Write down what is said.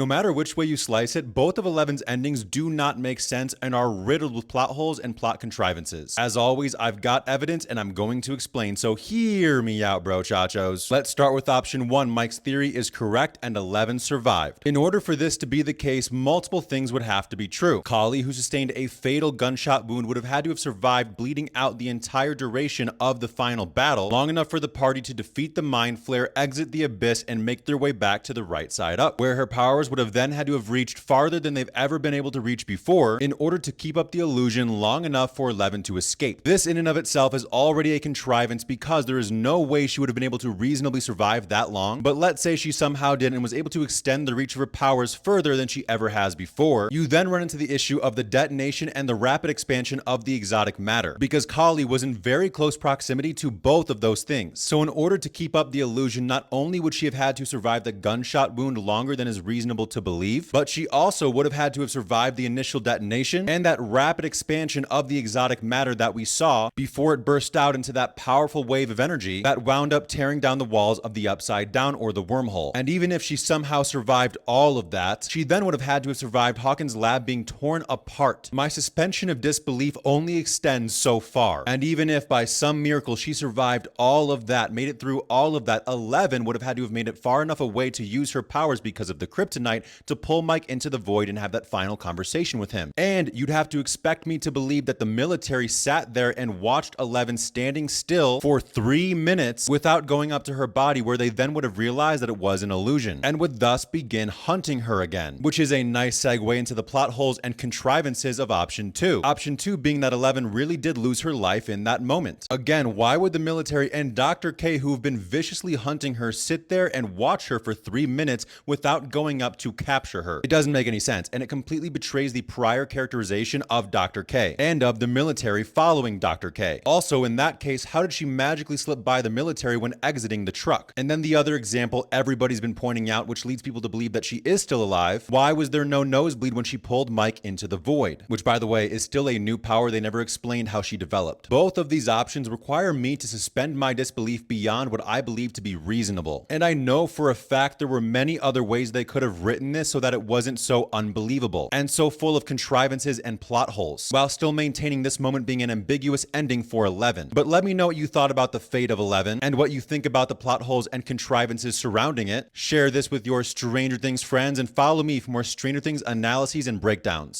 No matter which way you slice it, both of Eleven's endings do not make sense and are riddled with plot holes and plot contrivances. As always, I've got evidence and I'm going to explain, so hear me out, brochachos. Let's start with option 1. Mike's theory is correct and Eleven survived. In order for this to be the case, multiple things would have to be true. Kali, who sustained a fatal gunshot wound, would have had to have survived bleeding out the entire duration of the final battle, long enough for the party to defeat the Mind Flare, exit the abyss, and make their way back to the right side up, where her powers would have then had to have reached farther than they've ever been able to reach before in order to keep up the illusion long enough for Eleven to escape. This in and of itself is already a contrivance because there is no way she would have been able to reasonably survive that long, but let's say she somehow did and was able to extend the reach of her powers further than she ever has before. You then run into the issue of the detonation and the rapid expansion of the exotic matter, because Kali was in very close proximity to both of those things. So in order to keep up the illusion, not only would she have had to survive the gunshot wound longer than is reasonable to believe, but she also would have had to have survived the initial detonation and that rapid expansion of the exotic matter that we saw before it burst out into that powerful wave of energy that wound up tearing down the walls of the Upside Down, or the wormhole. And even if she somehow survived all of that, she then would have had to have survived Hawkins' lab being torn apart. My suspension of disbelief only extends so far. And even if by some miracle she survived all of that, made it through all of that, Eleven would have had to have made it far enough away to use her powers because of the kryptonite to pull Mike into the void and have that final conversation with him. And you'd have to expect me to believe that the military sat there and watched Eleven standing still for 3 minutes without going up to her body, where they then would have realized that it was an illusion and would thus begin hunting her again, which is a nice segue into the plot holes and contrivances of option 2. Option 2 being that Eleven really did lose her life in that moment. Again, why would the military and Dr. K, who have been viciously hunting her, sit there and watch her for 3 minutes without going up to capture her? It doesn't make any sense, and it completely betrays the prior characterization of Dr. K and of the military following Dr. K. Also, in that case, how did she magically slip by the military when exiting the truck? And then the other example everybody's been pointing out, which leads people to believe that she is still alive: why was there no nosebleed when she pulled Mike into the void? Which, by the way, is still a new power they never explained how she developed. Both of these options require me to suspend my disbelief beyond what I believe to be reasonable. And I know for a fact there were many other ways they could have written this so that it wasn't so unbelievable and so full of contrivances and plot holes, while still maintaining this moment being an ambiguous ending for Eleven. But let me know what you thought about the fate of Eleven and what you think about the plot holes and contrivances surrounding it. Share this with your Stranger Things friends and follow me for more Stranger Things analyses and breakdowns.